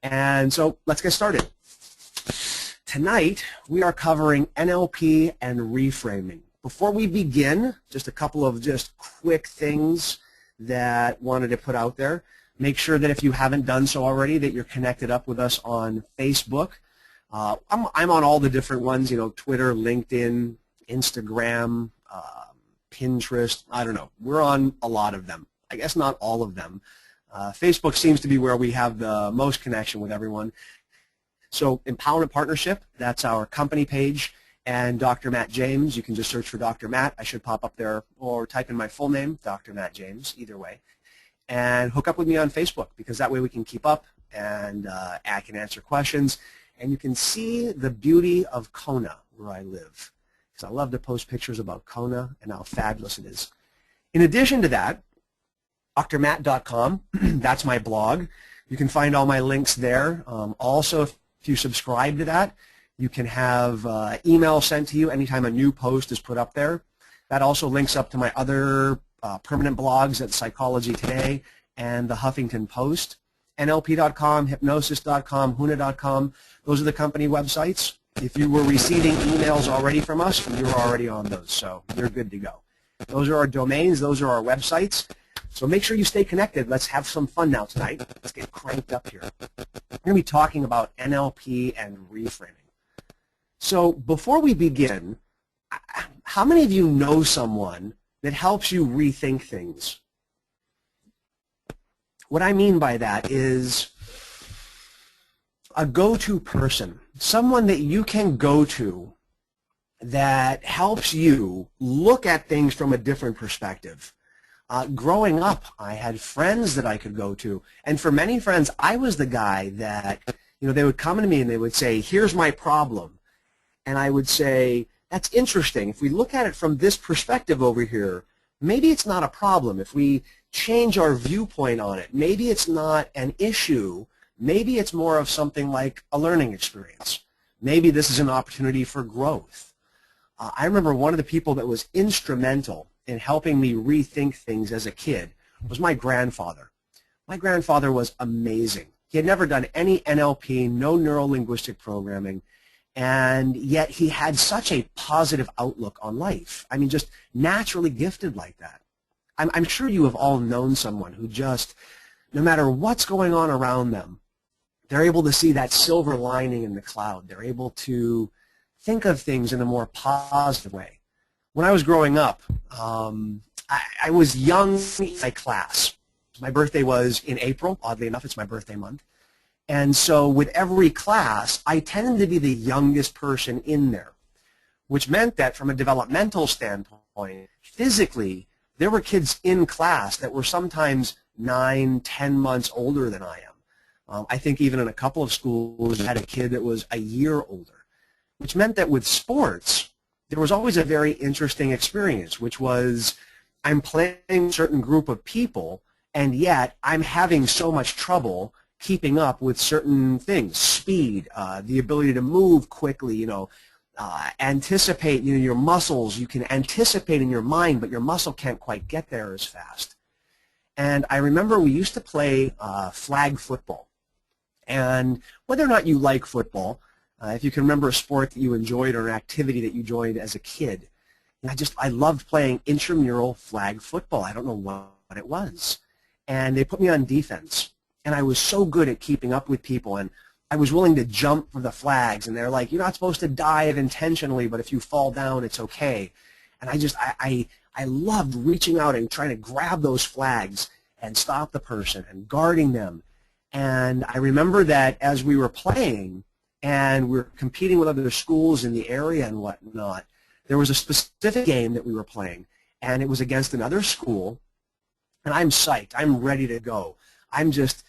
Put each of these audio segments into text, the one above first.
And so let's get started. Tonight we are covering NLP and reframing. Before we begin, just a couple of quick things that wanted to put out there. Make sure that if you haven't done so already that you're connected up with us on Facebook. I'm on all the different ones, Twitter, LinkedIn, Instagram, Pinterest, I don't know. We're on a lot of them. I guess not all of them. Facebook seems to be where we have the most connection with everyone. So Empowerment Partnership, that's our company page, and Dr. Matt James, you can just search for Dr. Matt. I should pop up there, or type in my full name, Dr. Matt James, either way. And hook up with me on Facebook, because that way we can keep up, and I can answer questions. And you can see the beauty of Kona, where I live, because I love to post pictures about Kona and how fabulous it is. In addition to that, drmatt.com, that's my blog. You can find all my links there. Also, if you subscribe to that, you can have email sent to you anytime a new post is put up there. That also links up to my other permanent blogs at Psychology Today and the Huffington Post. NLP.com, hypnosis.com, Huna.com, those are the company websites. If you were receiving emails already from us, you're already on those, so you're good to go. Those are our domains, those are our websites. So make sure you stay connected. Let's have some fun now tonight. Let's get cranked up here. We're going to be talking about NLP and reframing. So before we begin, how many of you know someone that helps you rethink things? What I mean by that is a go-to person, someone that you can go to that helps you look at things from a different perspective. Growing up, I had friends that I could go to, and for many friends, I was the guy that, they would come to me and they would say, here's my problem, and I would say, that's interesting. If we look at it from this perspective over here, maybe it's not a problem. If we change our viewpoint on it, maybe it's not an issue. Maybe it's more of something like a learning experience. Maybe this is an opportunity for growth. I remember one of the people that was instrumental in helping me rethink things as a kid was my grandfather. My grandfather was amazing. He had never done any NLP, no neuro-linguistic programming, and yet he had such a positive outlook on life. I mean, just naturally gifted like that. I'm sure you have all known someone who just, no matter what's going on around them, they're able to see that silver lining in the cloud. They're able to think of things in a more positive way. When I was growing up, I was young in my class. My birthday was in April. Oddly enough, it's my birthday month. And so with every class, I tended to be the youngest person in there, which meant that from a developmental standpoint, physically, there were kids in class that were sometimes 9, 10 months older than I am. I think even in a couple of schools, I had a kid that was a year older, which meant that with sports, there was always a very interesting experience, which was I'm playing a certain group of people, and yet I'm having so much trouble keeping up with certain things, speed, the ability to move quickly, anticipate, your muscles. You can anticipate in your mind, but your muscle can't quite get there as fast. And I remember we used to play flag football. And whether or not you like football, if you can remember a sport that you enjoyed or an activity that you enjoyed as a kid, I loved playing intramural flag football. I don't know what it was. And they put me on defense. And I was so good at keeping up with people, and I was willing to jump for the flags. And they're like, you're not supposed to dive intentionally, but if you fall down, it's okay. And I loved reaching out and trying to grab those flags and stop the person and guarding them. And I remember that as we were playing, and we were competing with other schools in the area and whatnot, there was a specific game that we were playing, and it was against another school, and I'm psyched. I'm ready to go. I'm just,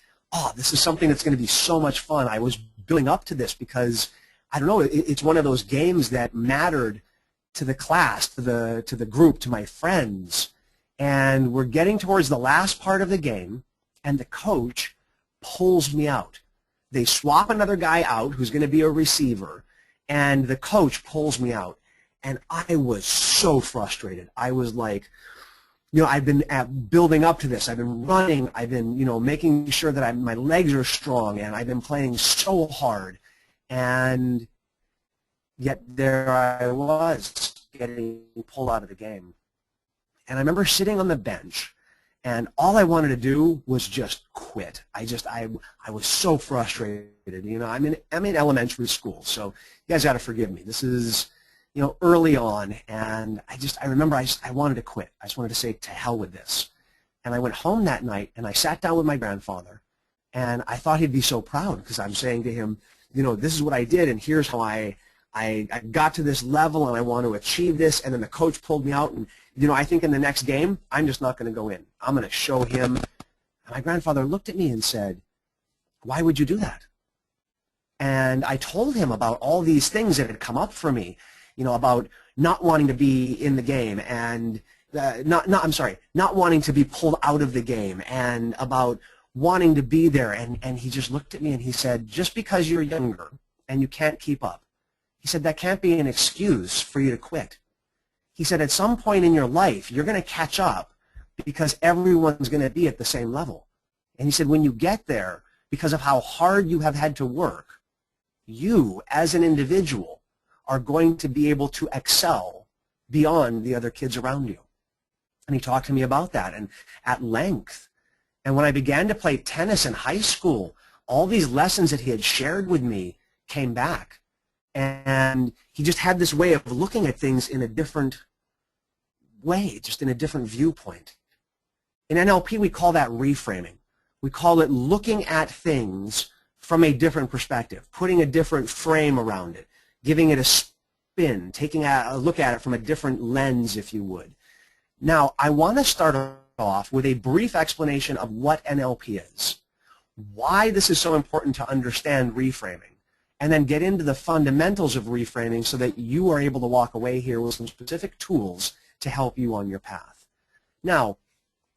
this is something that's going to be so much fun. I was building up to this because, I don't know, it's one of those games that mattered to the class, to the group, to my friends, and we're getting towards the last part of the game, and the coach pulls me out. They swap another guy out who's going to be a receiver, and the coach pulls me out. And I was so frustrated. I was like, I've been building up to this. I've been running. I've been, making sure that my legs are strong, and I've been playing so hard. And yet there I was getting pulled out of the game. And I remember sitting on the bench, and all I wanted to do was just quit. I was so frustrated. I'm in elementary school, so you guys got to forgive me. This is, early on, and I remember I wanted to quit. I just wanted to say, to hell with this. And I went home that night, and I sat down with my grandfather, and I thought he'd be so proud because I'm saying to him, this is what I did, and here's how I got to this level, and I want to achieve this. And then the coach pulled me out, and I think in the next game, I'm just not going to go in. I'm going to show him. And my grandfather looked at me and said, "Why would you do that?" And I told him about all these things that had come up for me, about not wanting to be in the game, and not wanting to be pulled out of the game, and about wanting to be there. And he just looked at me and he said, "Just because you're younger and you can't keep up," he said, "that can't be an excuse for you to quit." He said, "At some point in your life, you're going to catch up because everyone's going to be at the same level." And he said, "When you get there, because of how hard you have had to work, you as an individual are going to be able to excel beyond the other kids around you." And he talked to me about that, and at length. And when I began to play tennis in high school, all these lessons that he had shared with me came back. And he just had this way of looking at things in a different way, just in a different viewpoint. In NLP, we call that reframing. We call it looking at things from a different perspective, putting a different frame around it, giving it a spin, taking a look at it from a different lens, if you would. Now, I want to start off with a brief explanation of what NLP is, why this is so important to understand reframing, and then get into the fundamentals of reframing so that you are able to walk away here with some specific tools to help you on your path. Now,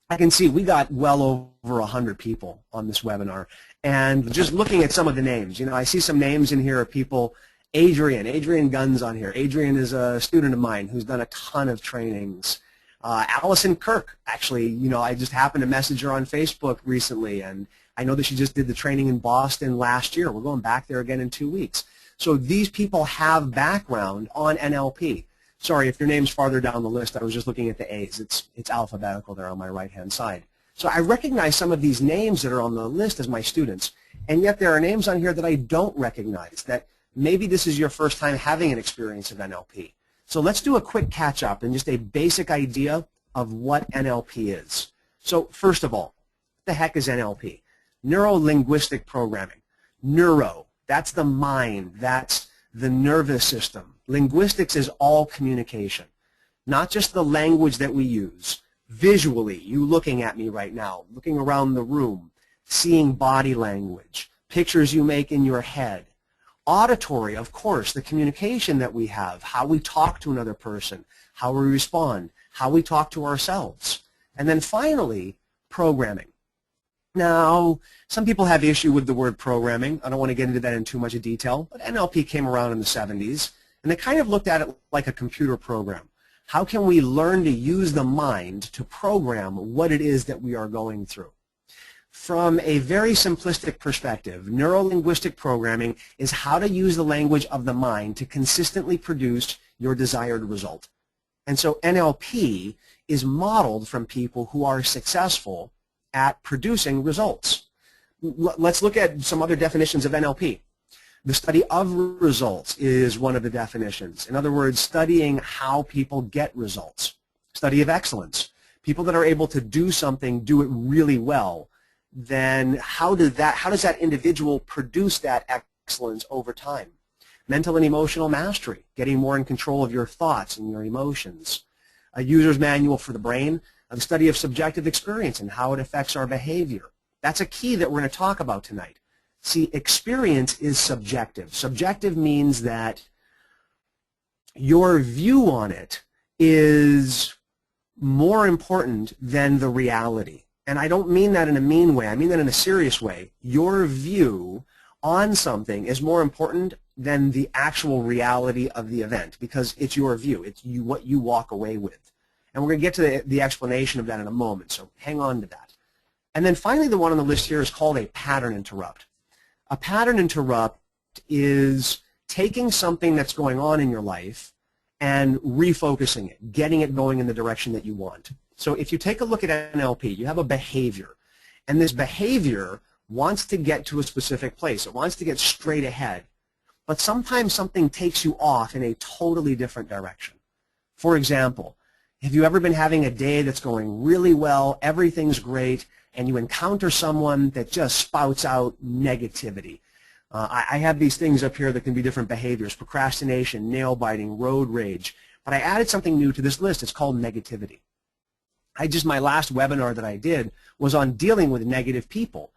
I can see we got well over 100 people on this webinar, and just looking at some of the names, I see some names in here of people. Adrian Gunn's on here. Adrian is a student of mine who's done a ton of trainings. Allison Kirk, actually, I just happened to message her on Facebook recently, and I know that she just did the training in Boston last year. We're going back there again in 2 weeks. So these people have background on NLP. Sorry, if your name's farther down the list, I was just looking at the A's. It's alphabetical there on my right-hand side. So I recognize some of these names that are on the list as my students, and yet there are names on here that I don't recognize, that maybe this is your first time having an experience of NLP. So let's do a quick catch-up and just a basic idea of what NLP is. So first of all, what the heck is NLP? Neuro-linguistic programming. Neuro, that's the mind, that's the nervous system. Linguistics is all communication, not just the language that we use. Visually, you looking at me right now, looking around the room, seeing body language, pictures you make in your head. Auditory, of course, the communication that we have, how we talk to another person, how we respond, how we talk to ourselves. And then finally, programming. Now, some people have issue with the word programming. I don't want to get into that in too much detail, but NLP came around in the 70s, and they kind of looked at it like a computer program. How can we learn to use the mind to program what it is that we are going through? From a very simplistic perspective, neuro-linguistic programming is how to use the language of the mind to consistently produce your desired result. And so NLP is modeled from people who are successful at producing results. Let's look at some other definitions of NLP. The study of results is one of the definitions. In other words, studying how people get results. Study of excellence. People that are able to do something, do it really well. Then how does that individual produce that excellence over time? Mental and emotional mastery, getting more in control of your thoughts and your emotions. A user's manual for the brain, the study of subjective experience and how it affects our behavior. That's a key that we're going to talk about tonight. See, experience is subjective. Subjective means that your view on it is more important than the reality. And I don't mean that in a mean way. I mean that in a serious way. Your view on something is more important than the actual reality of the event because it's your view. It's what you walk away with. And we're going to get to the explanation of that in a moment, so hang on to that. And then finally, the one on the list here is called a pattern interrupt. A pattern interrupt is taking something that's going on in your life and refocusing it, getting it going in the direction that you want. So if you take a look at NLP, you have a behavior, and this behavior wants to get to a specific place. It wants to get straight ahead, but sometimes something takes you off in a totally different direction. For example, have you ever been having a day that's going really well, everything's great, and you encounter someone that just spouts out negativity? I have these things up here that can be different behaviors: procrastination, nail biting, road rage. But I added something new to this list. It's called negativity. My last webinar that I did was on dealing with negative people.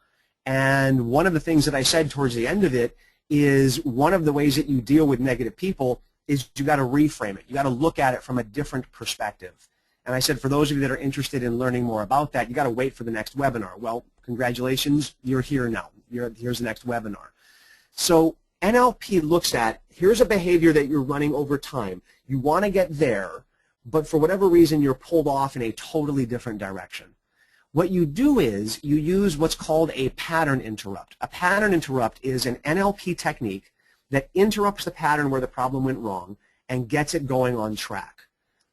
And one of the things that I said towards the end of it is one of the ways that you deal with negative people is you got to reframe it. You got to look at it from a different perspective. And I said, for those of you that are interested in learning more about that, you got to wait for the next webinar. Well, congratulations, you're here now. Here's the next webinar. So NLP looks at, here's a behavior that you're running over time. You want to get there, but for whatever reason, you're pulled off in a totally different direction. What you do is you use what's called a pattern interrupt. A pattern interrupt is an NLP technique that interrupts the pattern where the problem went wrong and gets it going on track.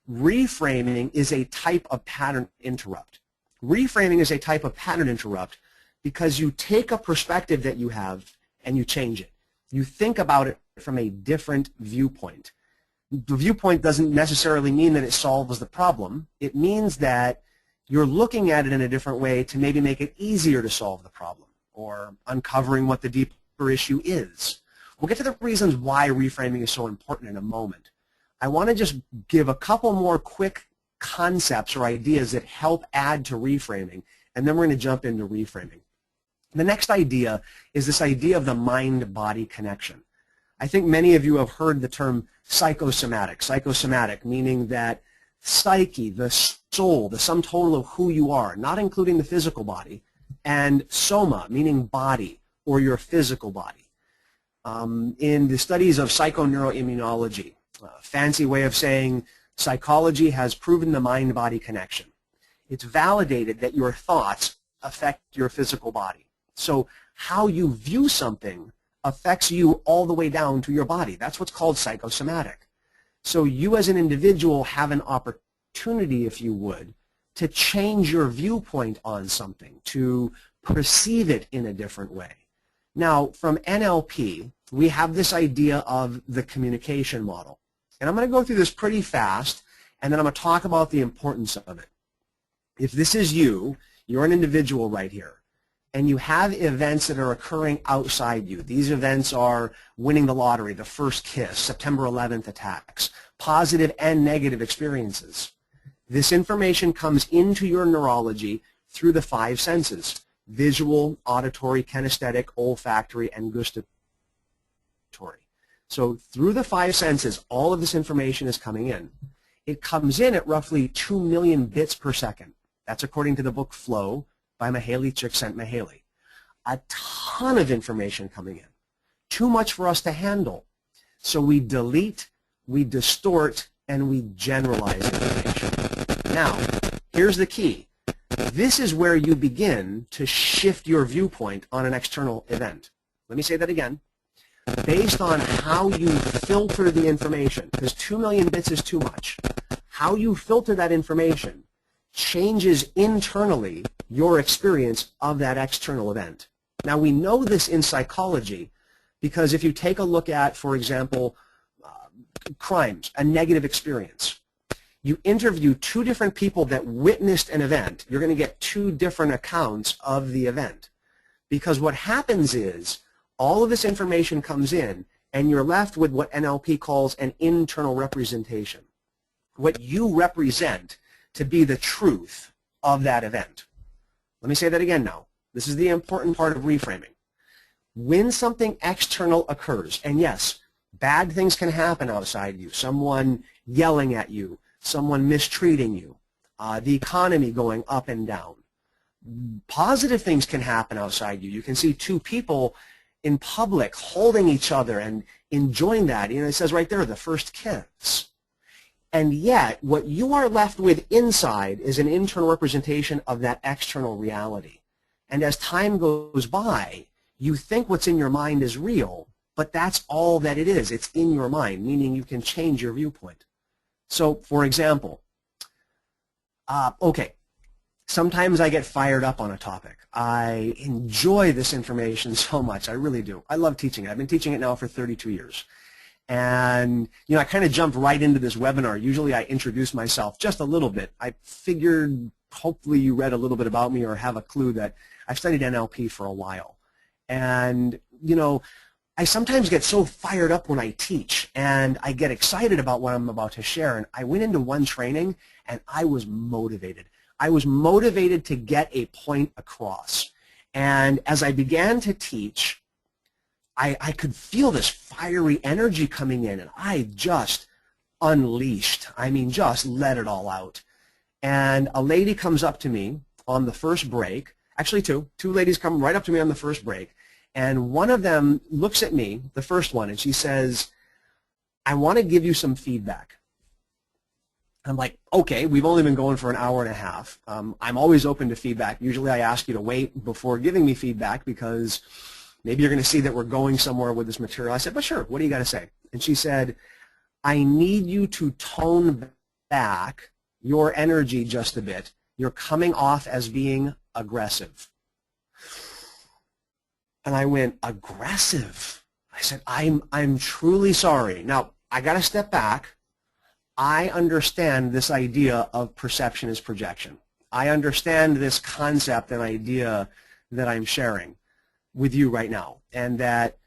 Reframing is a type of pattern interrupt. Reframing is a type of pattern interrupt because you take a perspective that you have and you change it. You think about it from a different viewpoint. The viewpoint doesn't necessarily mean that it solves the problem. It means that you're looking at it in a different way to maybe make it easier to solve the problem or uncovering what the deeper issue is. We'll get to the reasons why reframing is so important in a moment. I want to just give a couple more quick concepts or ideas that help add to reframing, and then we're going to jump into reframing. The next idea is this idea of the mind-body connection. I think many of you have heard the term psychosomatic. Psychosomatic meaning that psyche, the soul, the sum total of who you are, not including the physical body, and soma, meaning body or your physical body. In the studies of psychoneuroimmunology, fancy way of saying psychology has proven the mind-body connection. It's validated that your thoughts affect your physical body. So how you view something affects you all the way down to your body. That's what's called psychosomatic. So you as an individual have an opportunity, if you would, to change your viewpoint on something, to perceive it in a different way. Now, from NLP, we have this idea of the communication model. And I'm going to go through this pretty fast, and then I'm going to talk about the importance of it. If this is you, you're an individual right here, and you have events that are occurring outside you. These events are winning the lottery, the first kiss, September 11th attacks, positive and negative experiences. This information comes into your neurology through the 5 senses: visual, auditory, kinesthetic, olfactory, and gustatory. So through the 5 senses, all of this information is coming in. It comes in at roughly 2 million bits per second. That's according to the book Flow by Mihaly Csikszentmihalyi. A ton of information coming in. Too much for us to handle. So we delete, we distort, and we generalize information. Now, here's the key. This is where you begin to shift your viewpoint on an external event. Let me say that again. Based on how you filter the information, because 2 million bits is too much, how you filter that information changes internally your experience of that external event. Now, we know this in psychology because if you take a look at, for example, crimes, a negative experience, you interview 2 different people that witnessed an event, you're going to get 2 different accounts of the event. Because what happens is all of this information comes in and you're left with what NLP calls an internal representation. What you represent to be the truth of that event. Let me say that again now. This is the important part of reframing. When something external occurs, and yes, bad things can happen outside you, someone yelling at you, someone mistreating you, the economy going up and down. Positive things can happen outside you. You can see 2 people in public holding each other and enjoying that. You know, it says right there, the first kiss. And yet, what you are left with inside is an internal representation of that external reality. And as time goes by, you think what's in your mind is real, but that's all that it is. It's in your mind, meaning you can change your viewpoint. So, for example, okay, sometimes I get fired up on a topic. I enjoy this information so much. I really do. I love teaching it. I've been teaching it now for 32 years. And, you know, I kind of jumped right into this webinar. Usually I introduce myself just a little bit. I figured hopefully you read a little bit about me or have a clue that I've studied NLP for a while. And, you know, I sometimes get so fired up when I teach, and I get excited about what I'm about to share. And I went into one training, and I was motivated. I was motivated to get a point across. And as I began to teach, I could feel this fiery energy coming in, and I just unleashed. I mean, just let it all out. And a lady comes up to me on the first break. Actually, two ladies come right up to me on the first break. And one of them looks at me, the first one, and she says, I want to give you some feedback. I'm like, okay, we've only been going for an hour and a half. I'm always open to feedback. Usually I ask you to wait before giving me feedback because maybe you're going to see that we're going somewhere with this material. I said, but sure, what do you got to say? And she said, I need you to tone back your energy just a bit. You're coming off as being aggressive. And I went, aggressive? I said, I'm truly sorry. Now, I got to step back. I understand this idea of perception is projection. I understand this concept and idea that I'm sharing with you right now, and that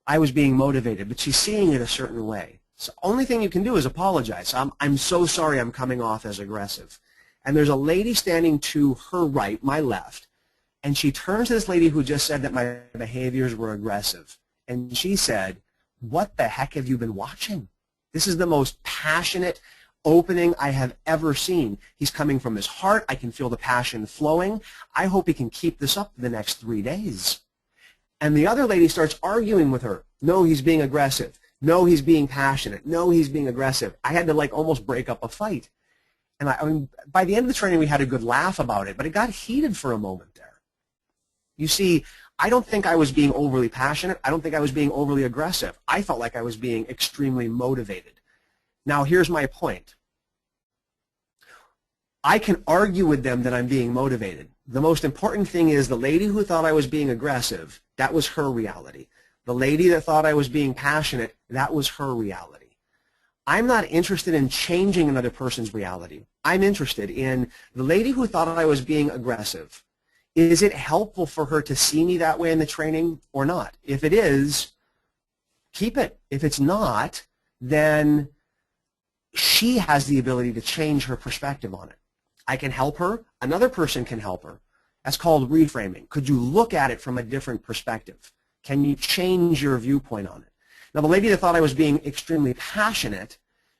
I was being motivated, but she's seeing it a certain way. So the only thing you can do is apologize. I'm so sorry I'm coming off as aggressive. And there's a lady standing to her right, my left, and she turns to this lady who just said that my behaviors were aggressive. And she said, what the heck have you been watching? This is the most passionate opening I have ever seen. He's coming from his heart. I can feel the passion flowing. I hope he can keep this up for the next 3 days. And the other lady starts arguing with her. No, he's being aggressive. No, he's being passionate. No, he's being aggressive. I had to like almost break up a fight. And I mean, by the end of the training, we had a good laugh about it, but it got heated for a moment there. You see, I don't think I was being overly passionate. I don't think I was being overly aggressive. I felt like I was being extremely motivated. Now, here's my point. I can argue with them that I'm being motivated. The most important thing is the lady who thought I was being aggressive, that was her reality. The lady that thought I was being passionate, that was her reality. I'm not interested in changing another person's reality. I'm interested in the lady who thought I was being aggressive. Is it helpful for her to see me that way in the training or not? If it is, keep it. If it's not, then she has the ability to change her perspective on it. I can help her. Another person can help her. That's called reframing. Could you look at it from a different perspective? Can you change your viewpoint on it? Now, the lady that thought I was being extremely passionate,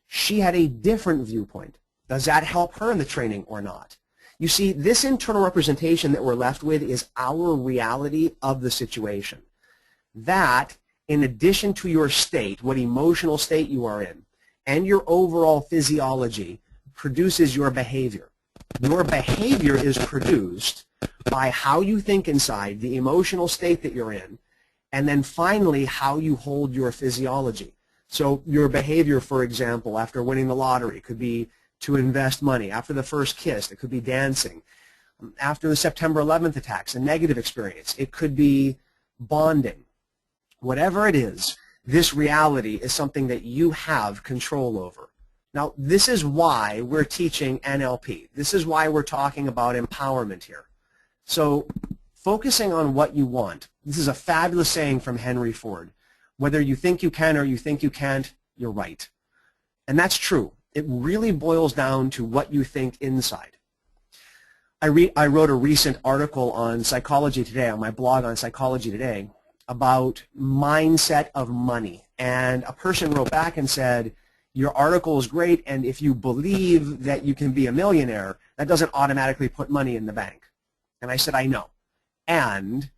she had a different viewpoint. Does that help her in the training or not? You see, this internal representation that we're left with is our reality of the situation. That, in addition to your state, what emotional state you are in, and your overall physiology, produces your behavior. Your behavior is produced by how you think inside, the emotional state that you're in, and then finally how you hold your physiology. So your behavior, for example, after winning the lottery could be to invest money. After the first kiss, it could be dancing. After the September 11th attacks, a negative experience, it could be bonding. Whatever it is, this reality is something that you have control over. Now, this is why we're teaching NLP. This is why we're talking about empowerment here. So focusing on what you want. This is a fabulous saying from Henry Ford. Whether you think you can or you think you can't, you're right. And that's true. It really boils down to what you think inside. I wrote a recent article on Psychology Today, on my blog on Psychology Today, about mindset of money. And a person wrote back and said, your article is great, and if you believe that you can be a millionaire, that doesn't automatically put money in the bank. And I said, I know. And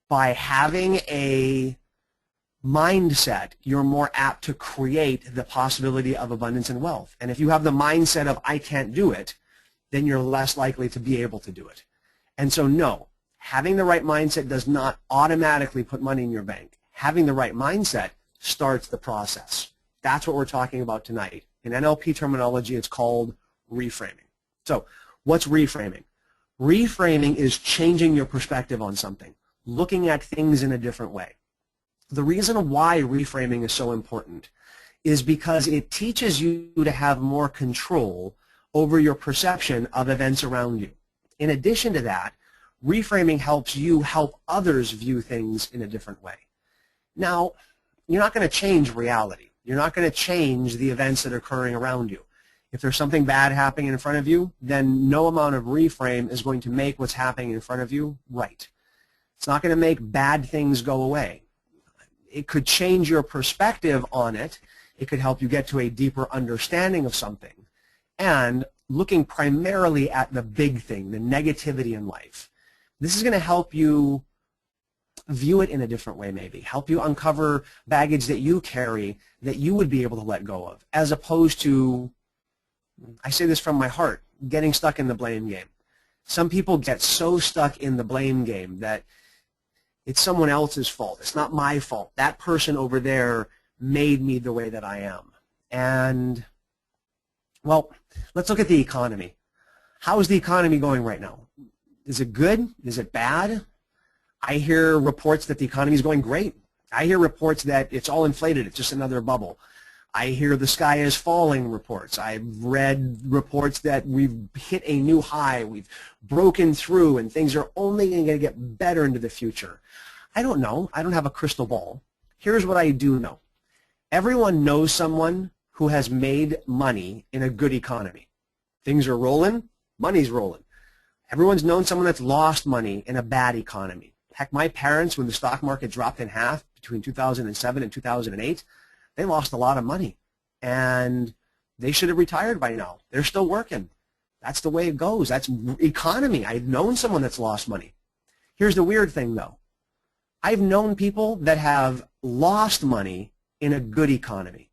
by having a mindset, you're more apt to create the possibility of abundance and wealth. And if you have the mindset of I can't do it, then you're less likely to be able to do it. And so no, having the right mindset does not automatically put money in your bank. Having the right mindset starts the process. That's what we're talking about tonight. In NLP terminology, it's called reframing. So what's reframing? Reframing is changing your perspective on something, looking at things in a different way. The reason why reframing is so important is because it teaches you to have more control over your perception of events around you. In addition to that, reframing helps you help others view things in a different way. Now, you're not going to change reality. You're not going to change the events that are occurring around you. If there's something bad happening in front of you, then no amount of reframe is going to make what's happening in front of you right. It's not going to make bad things go away. It could change your perspective on it. It could help you get to a deeper understanding of something. And looking primarily at the big thing, the negativity in life. This is going to help you view it in a different way maybe, help you uncover baggage that you carry that you would be able to let go of, as opposed to, I say this from my heart, getting stuck in the blame game. Some people get so stuck in the blame game that it's someone else's fault. It's not my fault. That person over there made me the way that I am. And, well, let's look at the economy. How is the economy going right now? Is it good? Is it bad? I hear reports that the economy is going great. I hear reports that it's all inflated. It's just another bubble. I hear the sky is falling reports. I've read reports that we've hit a new high. We've broken through, and things are only going to get better into the future. I don't know. I don't have a crystal ball. Here's what I do know. Everyone knows someone who has made money in a good economy. Things are rolling. Money's rolling. Everyone's known someone that's lost money in a bad economy. Heck, my parents, when the stock market dropped in half between 2007 and 2008, they lost a lot of money. And they should have retired by now. They're still working. That's the way it goes. That's economy. I've known someone that's lost money. Here's the weird thing, though. I've known people that have lost money in a good economy.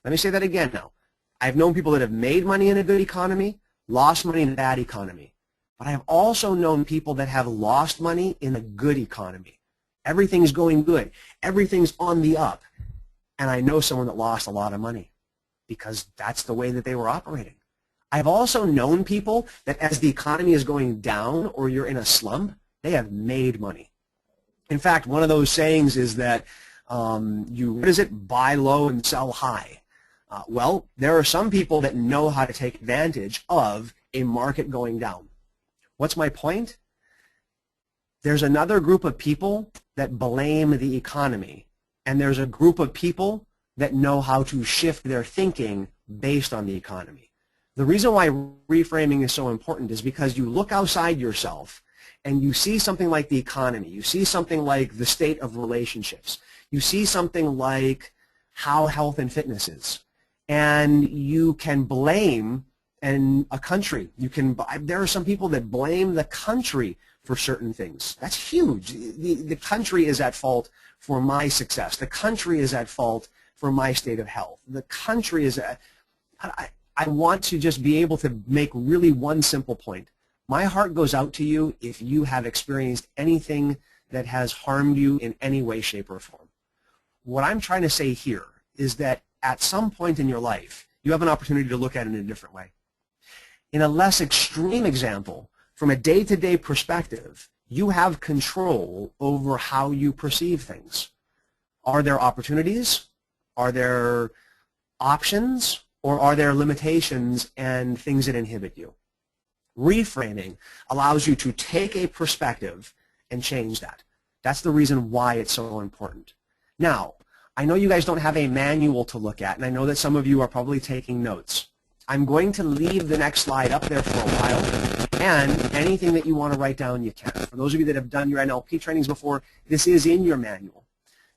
Let me say that again now. I've known people that have made money in a good economy, lost money in a bad economy. But I have also known people that have lost money in a good economy. Everything's going good. Everything's on the up. And I know someone that lost a lot of money because that's the way that they were operating. I've also known people that as the economy is going down or you're in a slump, they have made money. In fact, one of those sayings is that buy low and sell high. Well, there are some people that know how to take advantage of a market going down. What's my point? There's another group of people that blame the economy, and there's a group of people that know how to shift their thinking based on the economy. The reason why reframing is so important is because you look outside yourself and you see something like the economy, you see something like the state of relationships, you see something like how health and fitness is, and you can blame a country. There are some people that blame the country for certain things. That's huge. The country is at fault for my success. The country is at fault for my state of health. The country is I want to just be able to make really one simple point. My heart goes out to you if you have experienced anything that has harmed you in any way, shape, or form. What I'm trying to say here is that at some point in your life, you have an opportunity to look at it in a different way. In a less extreme example, from a day-to-day perspective, you have control over how you perceive things. Are there opportunities? Are there options? Or are there limitations and things that inhibit you? Reframing allows you to take a perspective and change that. That's the reason why it's so important. Now, I know you guys don't have a manual to look at, and I know that some of you are probably taking notes. I'm going to leave the next slide up there for a while, and anything that you want to write down, you can. For those of you that have done your NLP trainings before, this is in your manual.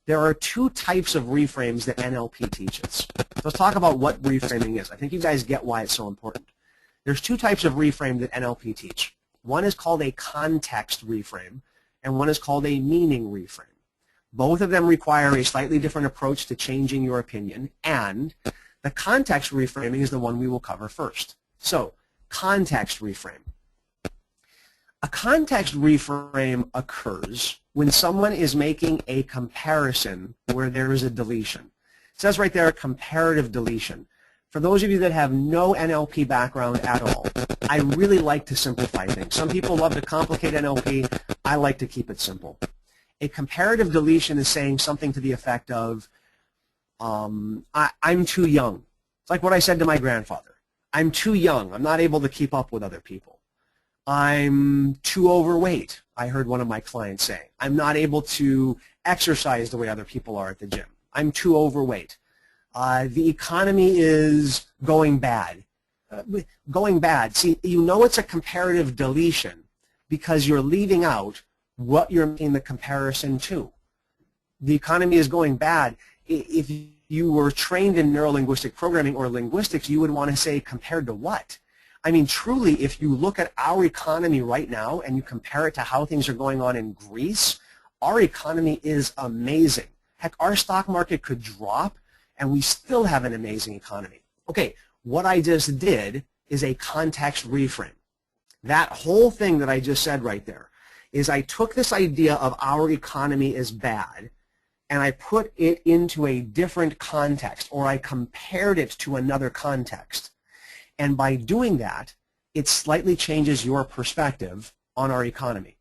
There are two types of reframes that NLP teaches. So let's talk about what reframing is. I think you guys get why it's so important. There's two types of reframe that NLP teach. One is called a context reframe, and one is called a meaning reframe. Both of them require a slightly different approach to changing your opinion, and the context reframing is the one we will cover first. So, context reframe. A context reframe occurs when someone is making a comparison where there is a deletion. It says right there, comparative deletion. For those of you that have no NLP background at all, I really like to simplify things. Some people love to complicate NLP. I like to keep it simple. A comparative deletion is saying something to the effect of, I'm too young. It's like what I said to my grandfather. I'm too young. I'm not able to keep up with other people. I'm too overweight, I heard one of my clients say. I'm not able to exercise the way other people are at the gym. I'm too overweight. The economy is going bad. Going bad. See, you know it's a comparative deletion because you're leaving out what you're making the comparison to. The economy is going bad. If you were trained in neurolinguistic programming or linguistics, you would want to say compared to what? I mean, truly, if you look at our economy right now and you compare it to how things are going on in Greece, our economy is amazing. Heck, our stock market could drop and we still have an amazing economy. Okay, what I just did is a context reframe. That whole thing that I just said right there is I took this idea of our economy is bad and I put it into a different context, or I compared it to another context. And by doing that, it slightly changes your perspective on our economy.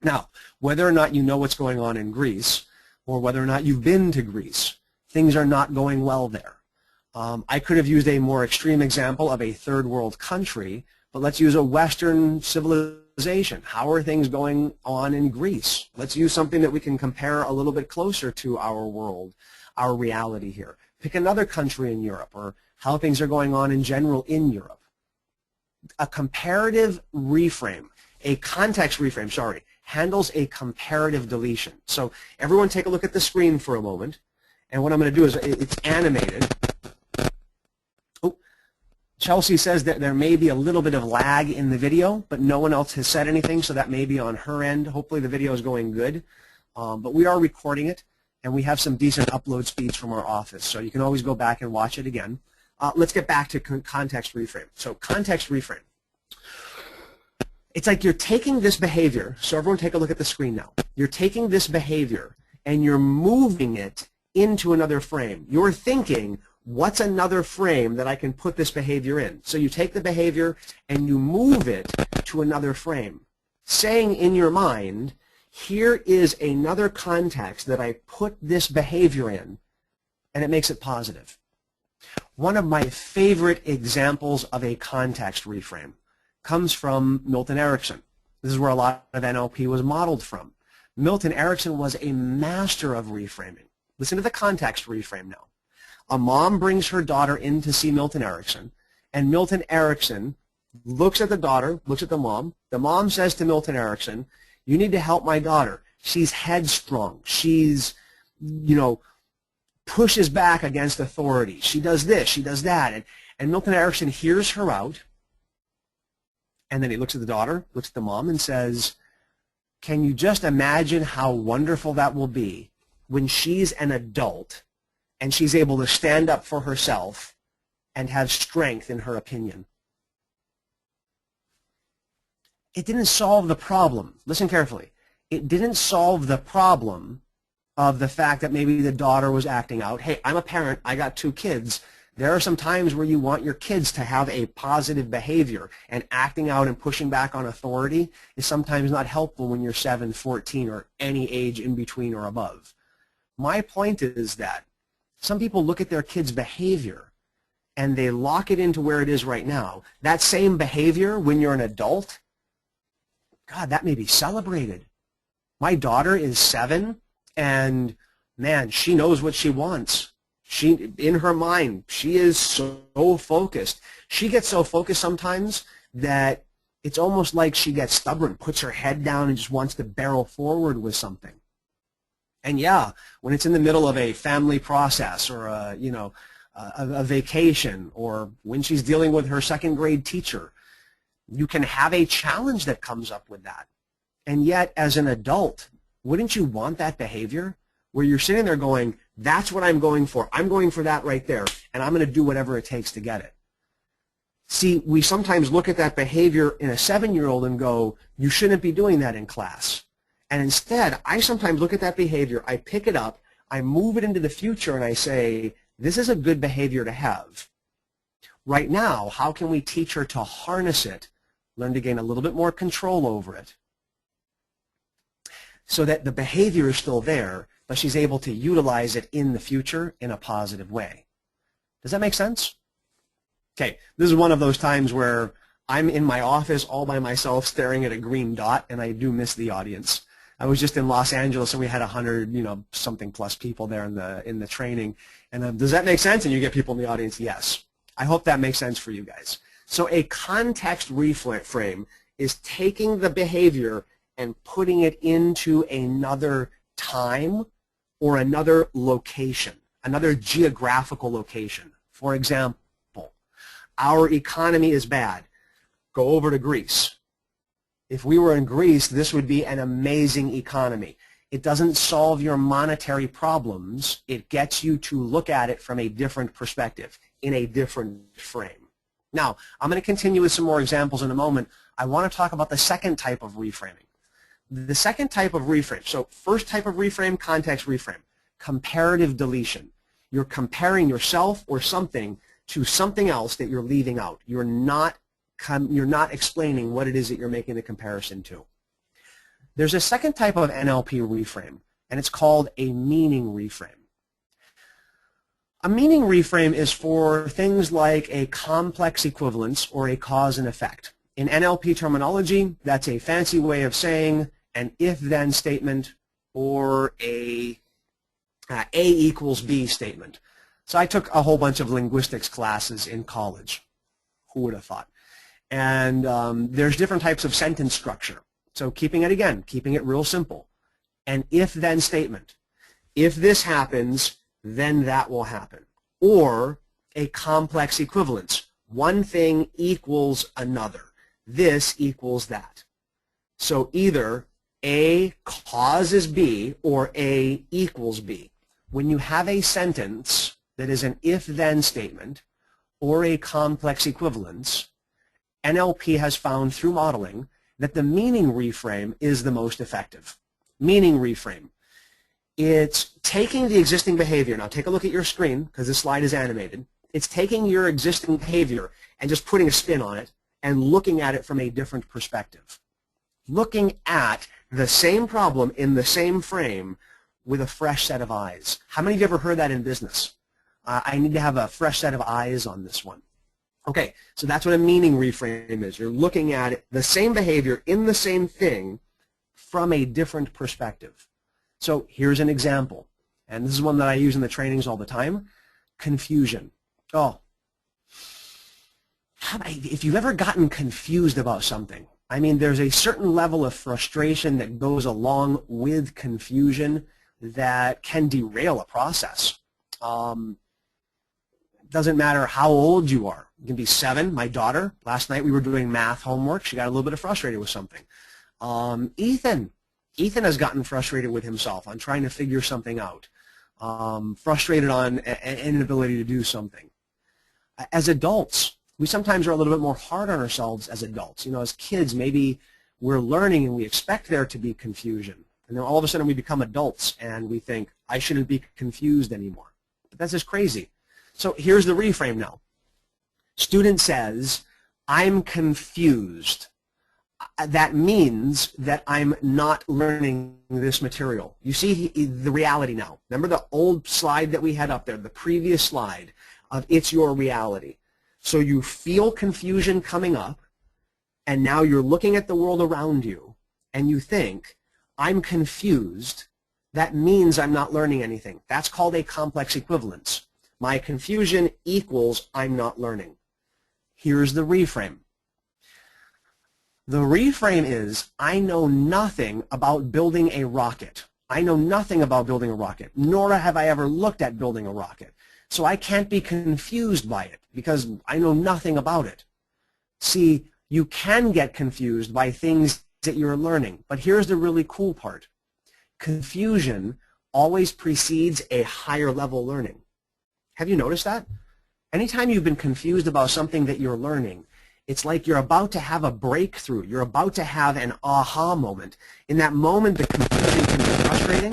Now, whether or not you know what's going on in Greece, or whether or not you've been to Greece, things are not going well there. I could have used a more extreme example of a third world country, but let's use a Western civilization. How are things going on in Greece? Let's use something that we can compare a little bit closer to our world, our reality here. Pick another country in Europe, or how things are going on in general in Europe. A comparative reframe, a context reframe, sorry, handles a comparative deletion. So everyone take a look at the screen for a moment, and what I'm going to do is, it's animated. Oh, Chelsea says that there may be a little bit of lag in the video, but no one else has said anything, so that may be on her end. Hopefully the video is going good, but we are recording it, and we have some decent upload speeds from our office, so you can always go back and watch it again. Let's get back to context reframe. So context reframe. It's like you're taking this behavior, so everyone take a look at the screen now. You're taking this behavior and you're moving it into another frame. You're thinking, what's another frame that I can put this behavior in? So you take the behavior and you move it to another frame, saying in your mind, here is another context that I put this behavior in, and it makes it positive. One of my favorite examples of a context reframe comes from Milton Erickson. This is where a lot of NLP was modeled from. Milton Erickson was a master of reframing. Listen to the context reframe now. A mom brings her daughter in to see Milton Erickson, and Milton Erickson looks at the daughter, looks at the mom. The mom says to Milton Erickson, you need to help my daughter. She's headstrong. She's, pushes back against authority. She does this, she does that. And Milton Erickson hears her out, and then he looks at the daughter, looks at the mom, and says, can you just imagine how wonderful that will be when she's an adult and she's able to stand up for herself and have strength in her opinion? It didn't solve the problem. Listen carefully. It didn't solve the problem of the fact that maybe the daughter was acting out. Hey, I'm a parent. I got 2 kids. There are some times where you want your kids to have a positive behavior, and acting out and pushing back on authority is sometimes not helpful when you're 7, 14, or any age in between or above. My point is that some people look at their kids' behavior and they lock it into where it is right now. That same behavior, when you're an adult, God, that may be celebrated. My daughter is 7, and man, she knows what she wants. In her mind, she is so focused. She gets so focused sometimes that it's almost like she gets stubborn, puts her head down, and just wants to barrel forward with something. And yeah, when it's in the middle of a family process, or a vacation, or when she's dealing with her 2nd grade teacher, you can have a challenge that comes up with that. And yet, as an adult, wouldn't you want that behavior? where you're sitting there going, that's what I'm going for. I'm going for that right there, and I'm going to do whatever it takes to get it. See, we sometimes look at that behavior in a 7-year-old and go, you shouldn't be doing that in class. And instead, I sometimes look at that behavior, I pick it up, I move it into the future, and I say, this is a good behavior to have. Right now, how can we teach her to harness it, learn to gain a little bit more control over it, so that the behavior is still there, but she's able to utilize it in the future in a positive way. Does that make sense? Okay, this is one of those times where I'm in my office all by myself staring at a green dot, and I do miss the audience. I was just in Los Angeles, and we had 100, something plus people there in the training. And does that make sense? And you get people in the audience, yes. I hope that makes sense for you guys. So a context reframe is taking the behavior and putting it into another time or another location, another geographical location. For example, our economy is bad. Go over to Greece. If we were in Greece, this would be an amazing economy. It doesn't solve your monetary problems. It gets you to look at it from a different perspective, in a different frame. Now, I'm going to continue with some more examples in a moment. I want to talk about the second type of reframing. The second type of reframe, so first type of reframe, context reframe, comparative deletion. You're comparing yourself or something to something else that you're leaving out. You're not explaining what it is that you're making the comparison to. There's a second type of NLP reframe, and it's called a meaning reframe. A meaning reframe is for things like a complex equivalence or a cause and effect. In NLP terminology, that's a fancy way of saying an if-then statement or a equals B statement. So I took a whole bunch of linguistics classes in college. Who would have thought? And there's different types of sentence structure. So keeping it real simple. An if-then statement. If this happens, then that will happen. Or a complex equivalence. One thing equals another. This equals that. So either A causes B or A equals B. When you have a sentence that is an if-then statement or a complex equivalence, NLP has found through modeling that the meaning reframe is the most effective. Meaning reframe. It's taking the existing behavior. Now take a look at your screen because this slide is animated. It's taking your existing behavior and just putting a spin on it and looking at it from a different perspective. Looking at the same problem in the same frame with a fresh set of eyes. How many of you ever heard that in business? I need to have a fresh set of eyes on this one. Okay, so that's what a meaning reframe is. You're looking at it, the same behavior in the same thing from a different perspective. So here's an example, and this is one that I use in the trainings all the time. Confusion. Oh, if you've ever gotten confused about something, I mean, there's a certain level of frustration that goes along with confusion that can derail a process. Doesn't matter how old you are. You can be 7. My daughter, last night we were doing math homework. She got a little bit frustrated with something. Ethan has gotten frustrated with himself on trying to figure something out. Frustrated on an inability to do something. As adults, we sometimes are a little bit more hard on ourselves as adults. As kids, maybe we're learning and we expect there to be confusion. And then all of a sudden we become adults and we think, I shouldn't be confused anymore. But that's just crazy. So here's the reframe now. Student says, I'm confused. That means that I'm not learning this material. You see the reality now. Remember the old slide that we had up there, the previous slide of it's your reality. So you feel confusion coming up, and now you're looking at the world around you, and you think, I'm confused. That means I'm not learning anything. That's called a complex equivalence. My confusion equals I'm not learning. Here's the reframe. The reframe is, I know nothing about building a rocket. I know nothing about building a rocket, nor have I ever looked at building a rocket. So I can't be confused by it because I know nothing about it. See, you can get confused by things that you're learning, but here's the really cool part. Confusion always precedes a higher level learning. Have you noticed that? Anytime you've been confused about something that you're learning, it's like you're about to have a breakthrough. You're about to have an aha moment. In that moment, the confusion can be frustrating.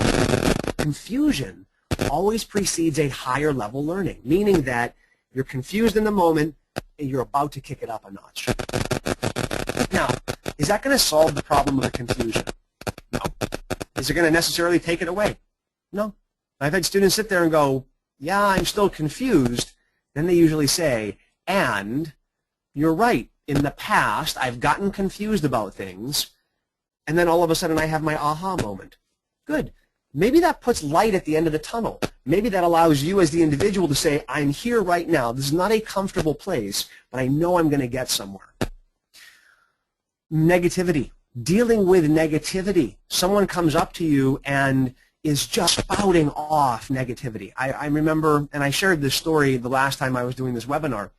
Confusion always precedes a higher level learning, meaning that you're confused in the moment and you're about to kick it up a notch. Now, is that going to solve the problem of the confusion? No. Is it going to necessarily take it away? No. I've had students sit there and go, yeah, I'm still confused. Then they usually say, and you're right. In the past, I've gotten confused about things, and then all of a sudden I have my aha moment. Good. Maybe that puts light at the end of the tunnel. Maybe that allows you as the individual to say, I'm here right now. This is not a comfortable place, but I know I'm going to get somewhere. Negativity. Dealing with negativity. Someone comes up to you and is just spouting off negativity. I remember, and I shared this story the last time I was doing this webinar,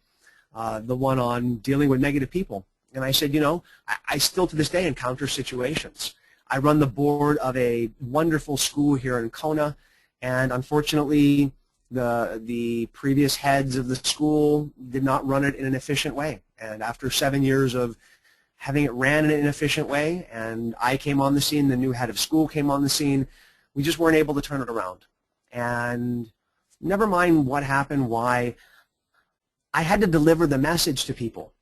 the one on dealing with negative people. And I said, you know, I still to this day encounter situations. I run the board of a wonderful school here in Kona, and unfortunately the previous heads of the school did not run it in an efficient way. And after 7 years of having it ran in an inefficient way, and I came on the scene, the new head of school came on the scene, we just weren't able to turn it around. And never mind what happened, why, I had to deliver the message to people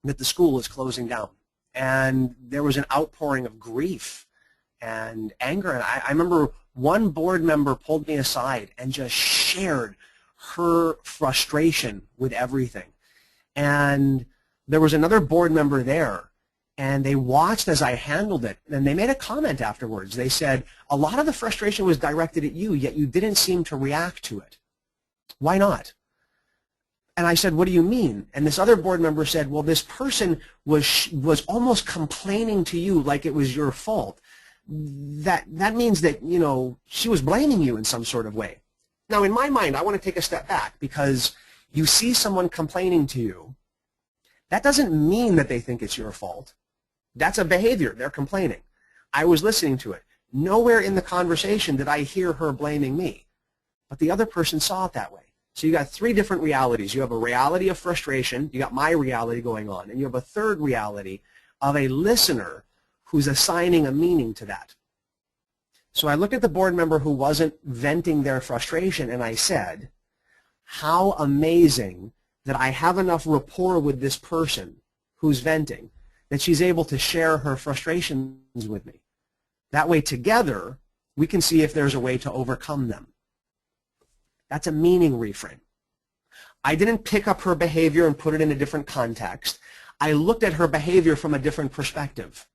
that the school is closing down. And there was an outpouring of grief and anger. And I remember one board member pulled me aside and just shared her frustration with everything. And there was another board member there, and they watched as I handled it, and they made a comment afterwards. They said, a lot of the frustration was directed at you, yet you didn't seem to react to it. Why not? And I said, what do you mean? And this other board member said, well, this person was almost complaining to you like it was your fault. That means that, you know, she was blaming you in some sort of way. Now, in my mind, I want to take a step back, because you see someone complaining to you. That doesn't mean that they think it's your fault. That's a behavior. They're complaining. I was listening to it. Nowhere in the conversation did I hear her blaming me. But the other person saw it that way. So you got three different realities. You have a reality of frustration. You got my reality going on. And you have a third reality of a listener who's assigning a meaning to that. So I looked at the board member who wasn't venting their frustration, and I said, how amazing that I have enough rapport with this person who's venting that she's able to share her frustrations with me. That way, together, we can see if there's a way to overcome them. That's a meaning reframe. I didn't pick up her behavior and put it in a different context. I looked at her behavior from a different perspective,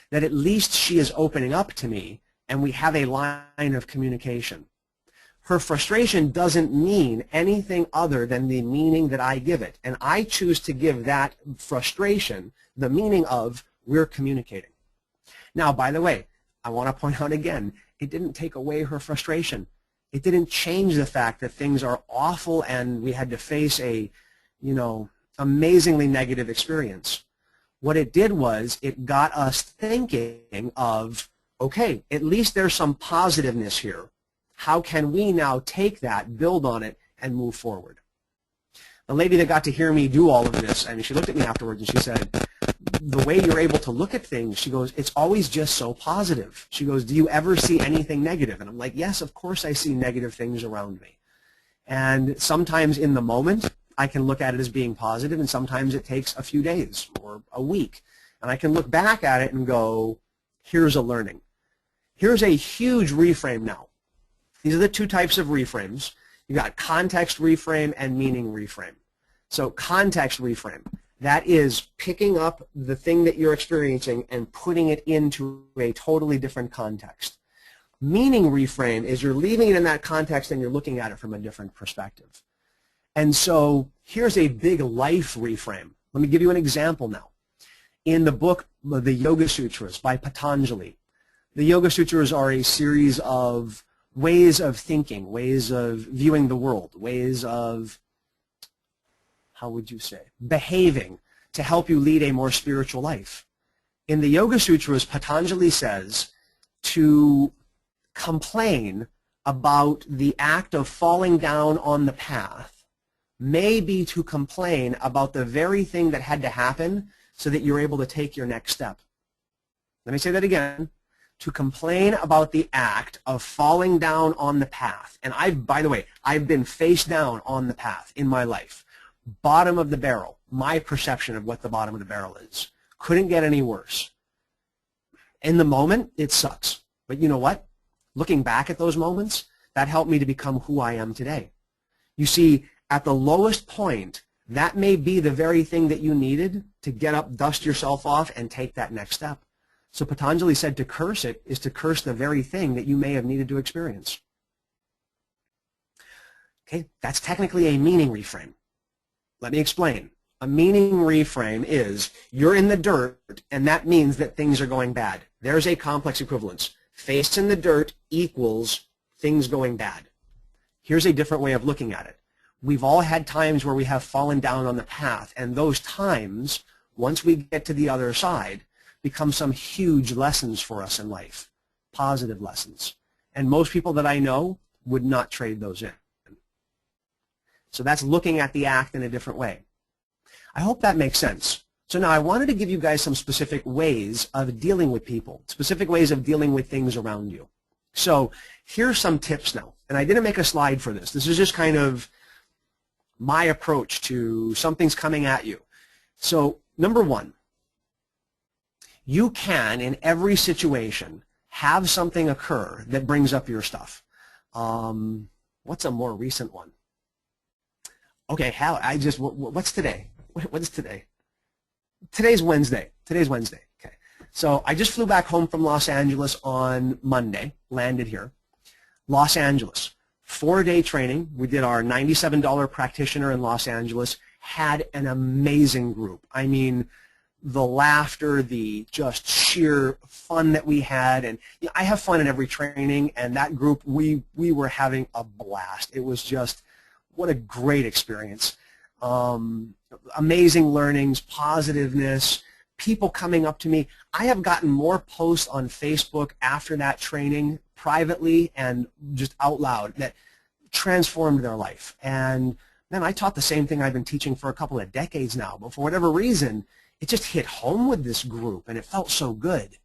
that at least she is opening up to me and we have a line of communication. Her frustration doesn't mean anything other than the meaning that I give it, and I choose to give that frustration the meaning of we're communicating. Now, by the way, I want to point out again, it didn't take away her frustration. It didn't change the fact that things are awful and we had to face a, you know, amazingly negative experience. What it did was it got us thinking of, okay, at least there's some positiveness here. How can we now take that, build on it, and move forward? The lady that got to hear me do all of this, and she looked at me afterwards and she said, the way you're able to look at things, she goes, it's always just so positive. She goes, do you ever see anything negative? And I'm like, yes, of course I see negative things around me. And sometimes in the moment, I can look at it as being positive, and sometimes it takes a few days or a week. And I can look back at it and go, here's a learning. Here's a huge reframe now. These are the two types of reframes. You got context reframe and meaning reframe. So context reframe, that is picking up the thing that you're experiencing and putting it into a totally different context. Meaning reframe is you're leaving it in that context and you're looking at it from a different perspective. And so here's a big life reframe. Let me give you an example now. In the book, The Yoga Sutras by Patanjali, the Yoga Sutras are a series of ways of thinking, ways of viewing the world, ways of, how would you say, behaving to help you lead a more spiritual life. In the Yoga Sutras, Patanjali says to complain about the act of falling down on the path may be to complain about the very thing that had to happen so that you're able to take your next step. Let me say that again. To complain about the act of falling down on the path. And by the way, I've been face down on the path in my life. Bottom of the barrel, my perception of what the bottom of the barrel is. Couldn't get any worse. In the moment, it sucks. But you know what? Looking back at those moments, that helped me to become who I am today. You see, at the lowest point, that may be the very thing that you needed to get up, dust yourself off, and take that next step. So Patanjali said to curse it is to curse the very thing that you may have needed to experience. Okay, that's technically a meaning reframe. Let me explain. A meaning reframe is you're in the dirt, and that means that things are going bad. There's a complex equivalence. Face in the dirt equals things going bad. Here's a different way of looking at it. We've all had times where we have fallen down on the path, and those times, once we get to the other side, become some huge lessons for us in life, positive lessons. And most people that I know would not trade those in. So that's looking at the act in a different way. I hope that makes sense. So now I wanted to give you guys some specific ways of dealing with people, specific ways of dealing with things around you. So here's some tips now. And I didn't make a slide for this. This is just kind of my approach to something's coming at you. So number one, you can, in every situation, have something occur that brings up your stuff. What's a more recent one? Okay, what's today? What's today? Today's Wednesday. Today's Wednesday. Okay. So I just flew back home from Los Angeles on Monday, landed here. Los Angeles, 4-day training. We did our $97 practitioner in Los Angeles, had an amazing group. I mean, the laughter, the just sheer fun that we had, and you know, I have fun in every training, and that group, we were having a blast. It was just, what a great experience. Amazing learnings, positiveness, people coming up to me. I have gotten more posts on Facebook after that training, privately and just out loud, that transformed their life. And then I taught the same thing I've been teaching for a couple of decades now, but for whatever reason, it just hit home with this group, and it felt so good.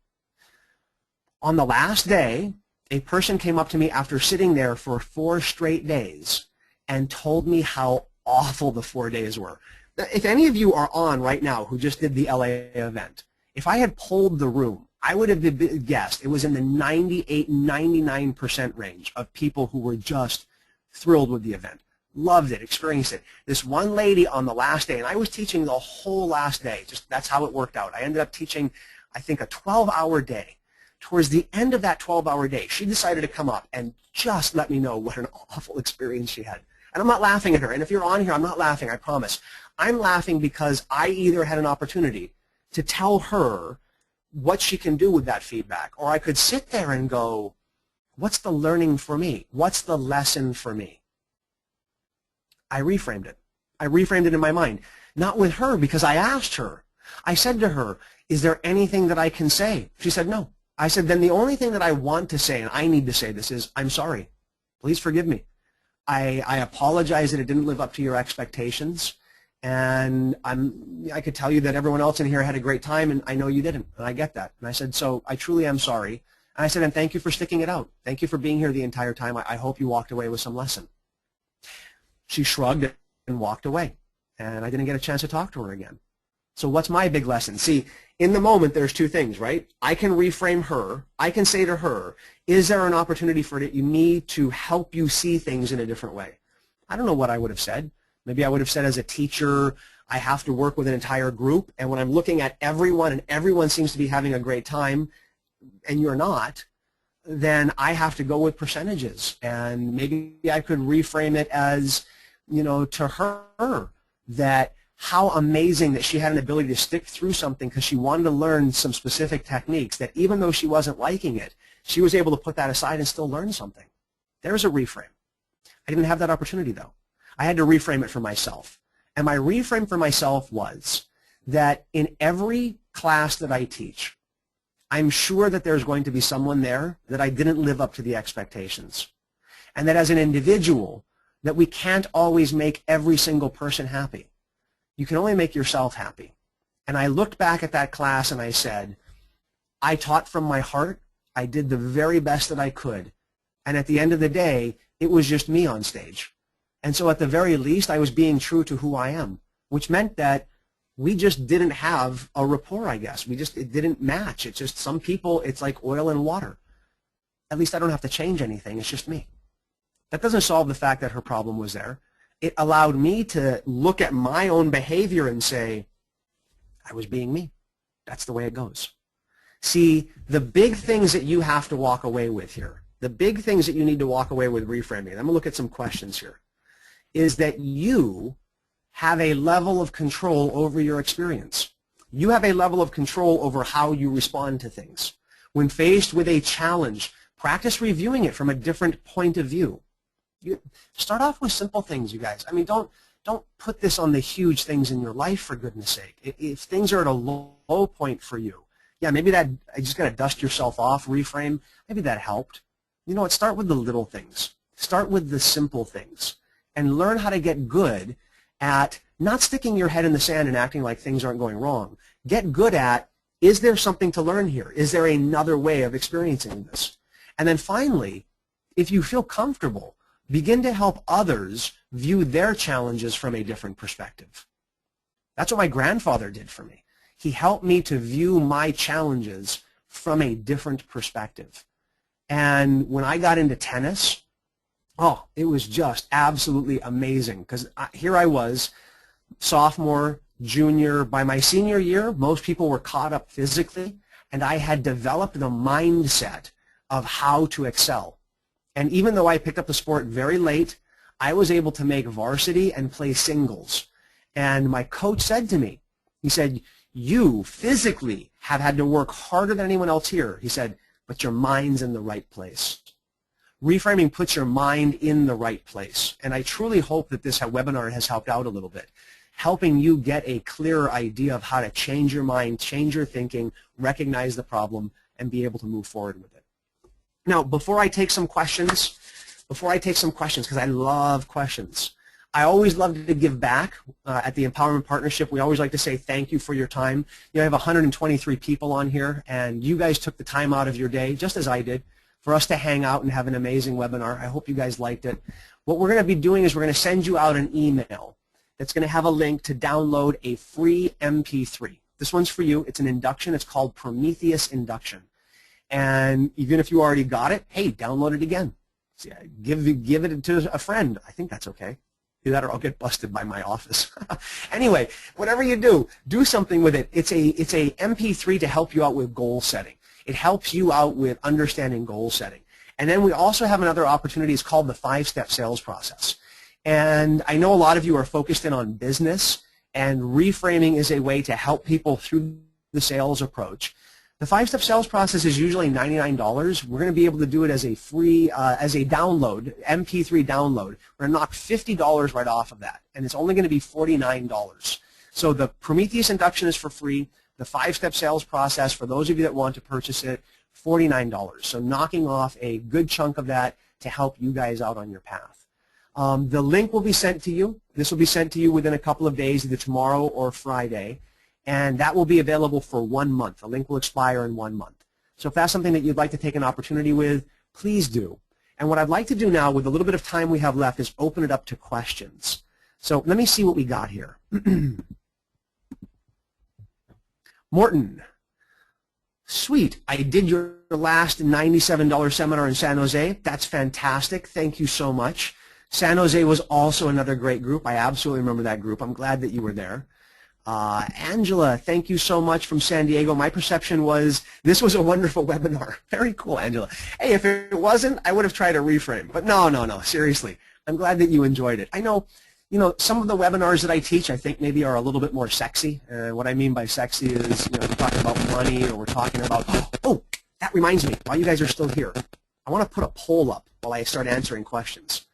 On the last day, a person came up to me after sitting there for 4 straight days and told me how awful the 4 days were. If any of you are on right now who just did the LA event, if I had polled the room, I would have guessed it was in the 98, 99% range of people who were just thrilled with the event. Loved it, experienced it. This one lady on the last day, and I was teaching the whole last day, just that's how it worked out. I ended up teaching, I think, a 12-hour day. Towards the end of that 12-hour day, she decided to come up and just let me know what an awful experience she had. And I'm not laughing at her. And if you're on here, I'm not laughing, I promise. I'm laughing because I either had an opportunity to tell her what she can do with that feedback, or I could sit there and go, what's the learning for me? What's the lesson for me? I reframed it. I reframed it in my mind. Not with her, because I asked her. I said to her, is there anything that I can say? She said no. I said, then the only thing that I want to say, and I need to say this, is I'm sorry. Please forgive me. I apologize that it didn't live up to your expectations. And I could tell you that everyone else in here had a great time, and I know you didn't, and I get that. And I said, so I truly am sorry. And I said, and thank you for sticking it out. Thank you for being here the entire time. I hope you walked away with some lesson. She shrugged and walked away, and I didn't get a chance to talk to her again. So what's my big lesson? See, in the moment, there's two things, right? I can reframe her. I can say to her, is there an opportunity for me to help you see things in a different way? I don't know what I would have said. Maybe I would have said, as a teacher, I have to work with an entire group, and when I'm looking at everyone and everyone seems to be having a great time and you're not, then I have to go with percentages. And maybe I could reframe it as, you know, to her, that how amazing that she had an ability to stick through something because she wanted to learn some specific techniques, that even though she wasn't liking it, she was able to put that aside and still learn something. There's a reframe. I didn't have that opportunity, though. I had to reframe it for myself. And my reframe for myself was that in every class that I teach, I'm sure that there's going to be someone there that I didn't live up to the expectations. and that as an individual, that we can't always make every single person happy. You can only make yourself happy. And I looked back at that class and I said, I taught from my heart. I did the very best that I could. And at the end of the day, it was just me on stage. And so at the very least, I was being true to who I am, which meant that we just didn't have a rapport, I guess. It didn't match. It's just some people, it's like oil and water. At least I don't have to change anything. It's just me. That doesn't solve the fact that her problem was there. It allowed me to look at my own behavior and say, I was being me. That's the way it goes. See, the big things that you have to walk away with here, the big things that you need to walk away with reframing, I'm going to look at some questions here, is that you have a level of control over your experience. You have a level of control over how you respond to things. When faced with a challenge, practice reviewing it from a different point of view. You start off with simple things, you guys. I mean, don't put this on the huge things in your life, for goodness sake. If things are at a low point for you, yeah, maybe that, I just got to dust yourself off, reframe, maybe that helped. You know what, start with the little things. Start with the simple things and learn how to get good at not sticking your head in the sand and acting like things aren't going wrong. Get good at, is there something to learn here? Is there another way of experiencing this? And then finally, if you feel comfortable, begin to help others view their challenges from a different perspective. That's what my grandfather did for me. He helped me to view my challenges from a different perspective. And when I got into tennis, oh, it was just absolutely amazing, because here I was, sophomore, junior. By my senior year, most people were caught up physically, and I had developed the mindset of how to excel. And even though I picked up the sport very late, I was able to make varsity and play singles. And my coach said to me, he said, you physically have had to work harder than anyone else here. He said, but your mind's in the right place. Reframing puts your mind in the right place. And I truly hope that this webinar has helped out a little bit, helping you get a clearer idea of how to change your mind, change your thinking, recognize the problem, and be able to move forward with it. Now, before I take some questions, because I love questions, I always love to give back. At the Empowerment Partnership, we always like to say thank you for your time. You know, I have 123 people on here, and you guys took the time out of your day, just as I did, for us to hang out and have an amazing webinar. I hope you guys liked it. What we're going to be doing is we're going to send you out an email that's going to have a link to download a free MP3. This one's for you. It's an induction. It's called Prometheus Induction. And even if you already got it, hey, download it again. So, yeah, give it to a friend. I think that's okay. Do that or I'll get busted by my office. Anyway, whatever you do, do something with it. It's a MP3 to help you out with goal setting. It helps you out with understanding goal setting. And then we also have another opportunity. It's called the 5-step sales process. And I know a lot of you are focused in on business, and reframing is a way to help people through the sales approach. The 5-step sales process is usually $99. We're going to be able to do it as a free, as a download, MP3 download. We're going to knock $50 right off of that, and it's only going to be $49. So the Prometheus induction is for free. The 5-step sales process, for those of you that want to purchase it, $49. So knocking off a good chunk of that to help you guys out on your path. The link will be sent to you. This will be sent to you within a couple of days, either tomorrow or Friday. And that will be available for 1 month. The link will expire in 1 month. So if that's something that you'd like to take an opportunity with, please do. And what I'd like to do now, with a little bit of time we have left, is open it up to questions. So let me see what we got here. Morton, sweet. I did your last $97 seminar in San Jose. That's fantastic. Thank you so much. San Jose was also another great group. I absolutely remember that group. I'm glad that you were there. Angela, thank you so much from San Diego. My perception was this was a wonderful webinar. Very cool, Angela. Hey, if it wasn't, I would have tried a reframe. But no, seriously. I'm glad that you enjoyed it. I know, some of the webinars that I teach, I think maybe are a little bit more sexy. What I mean by sexy is, we're talking about money, or we're talking about, oh, that reminds me, while you guys are still here, I want to put a poll up while I start answering questions.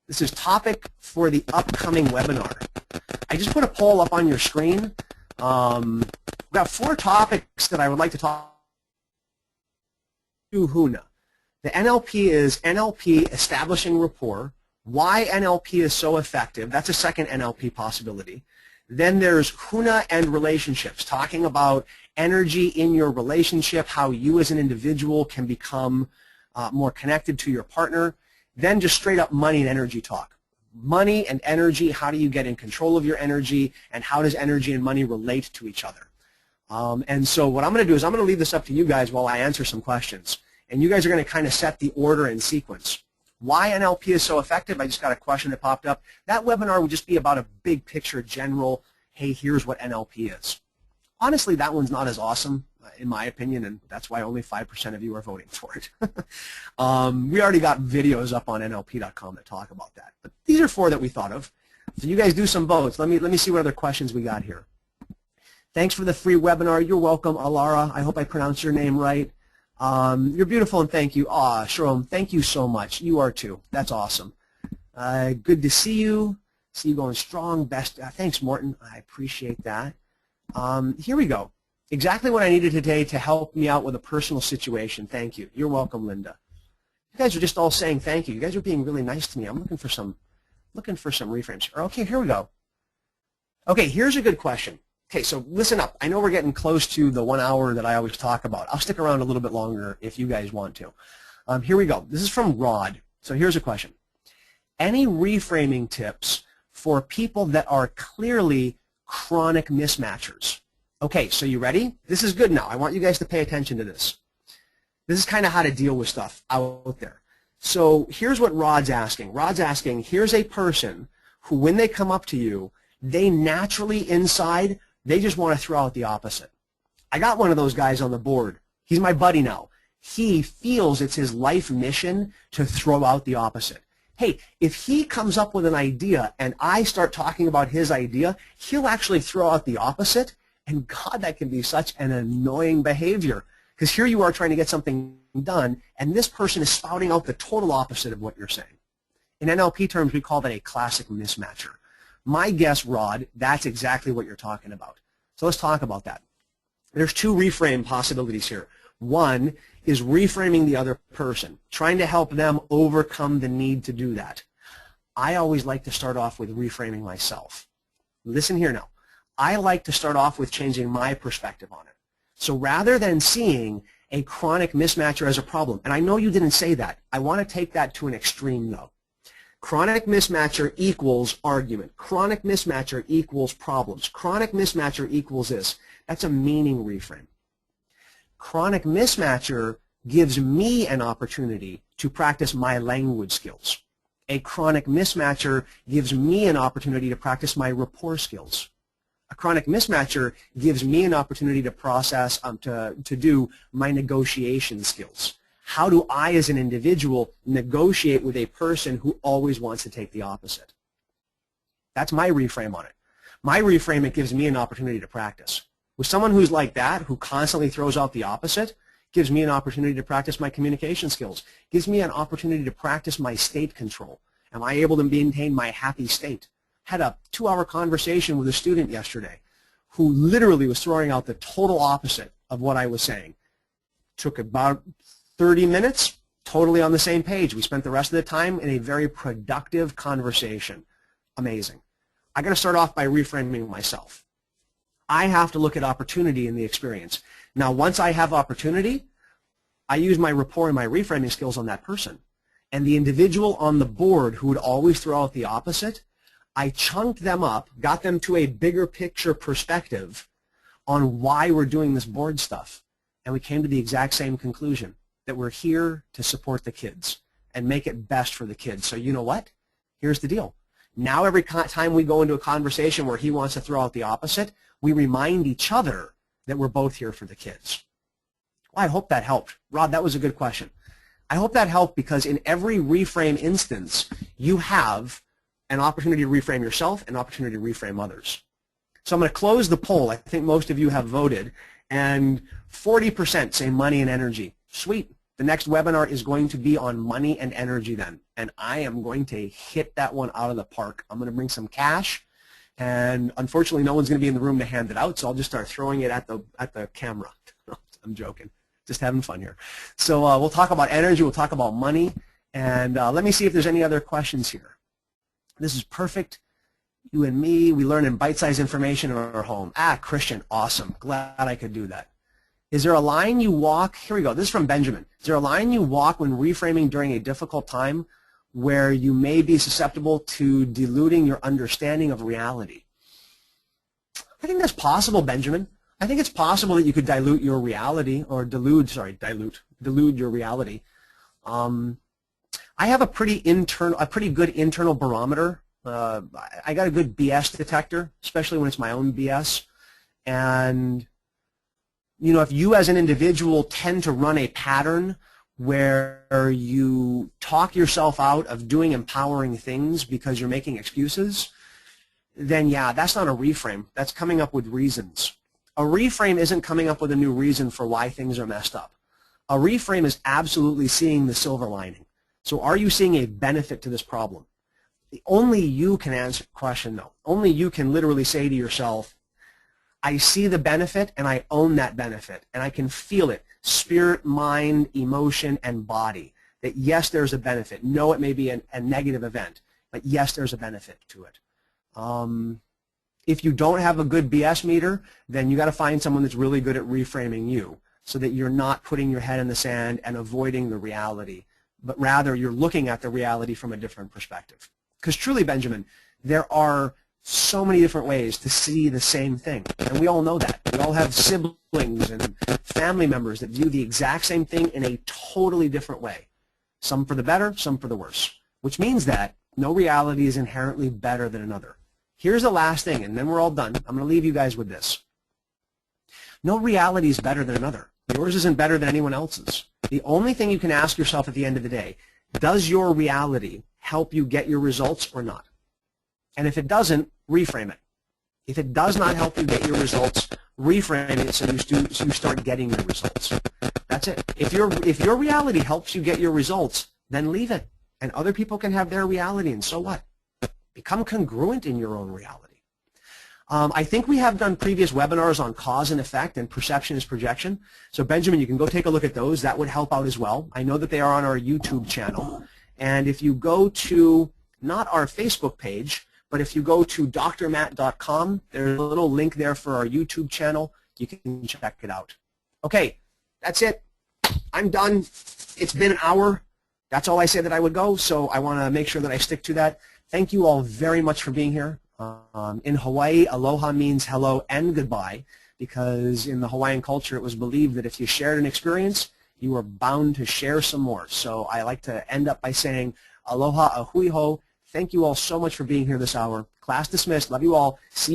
This is topic for the upcoming webinar. I just put a poll up on your screen. We've got 4 topics that I would like to talk to Huna. The NLP is NLP, establishing rapport. Why NLP is so effective, that's a second NLP possibility. Then there's Huna and relationships, talking about energy in your relationship, how you as an individual can become more connected to your partner. Then just straight up money and energy talk. Money and energy, how do you get in control of your energy, and how does energy and money relate to each other? And so what I'm going to do is I'm going to leave this up to you guys while I answer some questions. And you guys are going to kind of set the order and sequence. Why NLP is so effective? I just got a question that popped up. That webinar would just be about a big picture, general, hey, here's what NLP is. Honestly, that one's not as awesome, in my opinion, and that's why only 5% of you are voting for it. We already got videos up on NLP.com that talk about that. But these are 4 that we thought of. So you guys do some votes. Let me see what other questions we got here. Thanks for the free webinar. You're welcome, Alara. I hope I pronounced your name right. You're beautiful, and thank you. Sharon, thank you so much. You are too. That's awesome. Good to see you. See you going strong. Best. Thanks, Morton. I appreciate that. Here we go. Exactly what I needed today to help me out with a personal situation. Thank you. You're welcome, Linda. You guys are just all saying thank you. You guys are being really nice to me. I'm looking for some reframes. Okay, here we go. Okay, here's a good question. Okay, so listen up. I know we're getting close to the 1 hour that I always talk about. I'll stick around a little bit longer if you guys want to. Here we go. This is from Rod. So here's a question. Any reframing tips for people that are clearly chronic mismatchers? Okay, so you ready? This is good now. I want you guys to pay attention to this. This is kind of how to deal with stuff out there. So here's what Rod's asking. Rod's asking, here's a person who, when they come up to you, they naturally inside, they just want to throw out the opposite. I got one of those guys on the board. He's my buddy now. He feels it's his life mission to throw out the opposite. Hey, if he comes up with an idea and I start talking about his idea, he'll actually throw out the opposite. And God, that can be such an annoying behavior. Because here you are trying to get something done, and this person is spouting out the total opposite of what you're saying. In NLP terms, we call that a classic mismatcher. My guess, Rod, that's exactly what you're talking about. So let's talk about that. There's 2 reframe possibilities here. One is reframing the other person, trying to help them overcome the need to do that. I always like to start off with reframing myself. Listen here now. I like to start off with changing my perspective on it. So rather than seeing a chronic mismatcher as a problem, and I know you didn't say that, I want to take that to an extreme though. Chronic mismatcher equals argument. Chronic mismatcher equals problems. Chronic mismatcher equals this. That's a meaning reframe. Chronic mismatcher gives me an opportunity to practice my language skills. A chronic mismatcher gives me an opportunity to practice my rapport skills. A chronic mismatcher gives me an opportunity to process, to do my negotiation skills. How do I, as an individual, negotiate with a person who always wants to take the opposite? That's my reframe on it. My reframe, it gives me an opportunity to practice. With someone who's like that, who constantly throws out the opposite, gives me an opportunity to practice my communication skills, gives me an opportunity to practice my state control. Am I able to maintain my happy state? Had a 2-hour conversation with a student yesterday who literally was throwing out the total opposite of what I was saying. Took about 30 minutes, totally on the same page. We spent the rest of the time in a very productive conversation. Amazing. I got to start off by reframing myself. I have to look at opportunity in the experience. Now, once I have opportunity, I use my rapport and my reframing skills on that person. And the individual on the board who would always throw out the opposite, I chunked them up, got them to a bigger picture perspective on why we're doing this board stuff. And we came to the exact same conclusion, that we're here to support the kids and make it best for the kids. So you know what? Here's the deal. Now every time we go into a conversation where he wants to throw out the opposite, we remind each other that we're both here for the kids. Well, I hope that helped. Rod, that was a good question. I hope that helped because in every reframe instance, you have an opportunity to reframe yourself, an opportunity to reframe others. So I'm going to close the poll. I think most of you have voted, and 40% say money and energy. Sweet. The next webinar is going to be on money and energy then, and I am going to hit that one out of the park. I'm going to bring some cash, and unfortunately no one's going to be in the room to hand it out, so I'll just start throwing it at the camera. I'm joking. Just having fun here. So we'll talk about energy, we'll talk about money, and let me see if there's any other questions here. This is perfect. You and me, we learn in bite-sized information in our home. Christian, awesome. Glad I could do that. Is there a line you walk? Here we go. This is from Benjamin. Is there a line you walk when reframing during a difficult time where you may be susceptible to diluting your understanding of reality? I think that's possible, Benjamin. I think it's possible that you could dilute your reality, or dilute your reality. I have a pretty good internal barometer. I got a good BS detector, especially when it's my own BS. And you know, if you as an individual tend to run a pattern where you talk yourself out of doing empowering things because you're making excuses, then yeah, that's not a reframe. That's coming up with reasons. A reframe isn't coming up with a new reason for why things are messed up. A reframe is absolutely seeing the silver lining. So are you seeing a benefit to this problem? Only you can answer the question, though. Only you can literally say to yourself, I see the benefit and I own that benefit, and I can feel it, spirit, mind, emotion, and body, that yes, there's a benefit. No, it may be a negative event, but yes, there's a benefit to it. If you don't have a good BS meter, then you got to find someone that's really good at reframing you so that you're not putting your head in the sand and avoiding the reality, but rather you're looking at the reality from a different perspective. Because truly, Benjamin, there are so many different ways to see the same thing, and we all know that. We all have siblings and family members that view the exact same thing in a totally different way. Some for the better, some for the worse, which means that no reality is inherently better than another. Here's the last thing, and then we're all done. I'm going to leave you guys with this. No reality is better than another. Yours isn't better than anyone else's. The only thing you can ask yourself at the end of the day, does your reality help you get your results or not? And if it doesn't, reframe it. If it does not help you get your results, reframe it so you start getting your results. That's it. If your reality helps you get your results, then leave it. And other people can have their reality, and so what? Become congruent in your own reality. I think we have done previous webinars on cause and effect and perception is projection. So Benjamin, you can go take a look at those. That would help out as well. I know that they are on our YouTube channel. And if you go to, not our Facebook page, but if you go to drmatt.com, there's a little link there for our YouTube channel. You can check it out. Okay, that's it. I'm done. It's been an hour. That's all I said that I would go, so I want to make sure that I stick to that. Thank you all very much for being here. In Hawaii, aloha means hello and goodbye, because in the Hawaiian culture it was believed that if you shared an experience, you were bound to share some more. So I like to end up by saying aloha a hui ho. Thank you all so much for being here this hour. Class dismissed. Love you all. See you.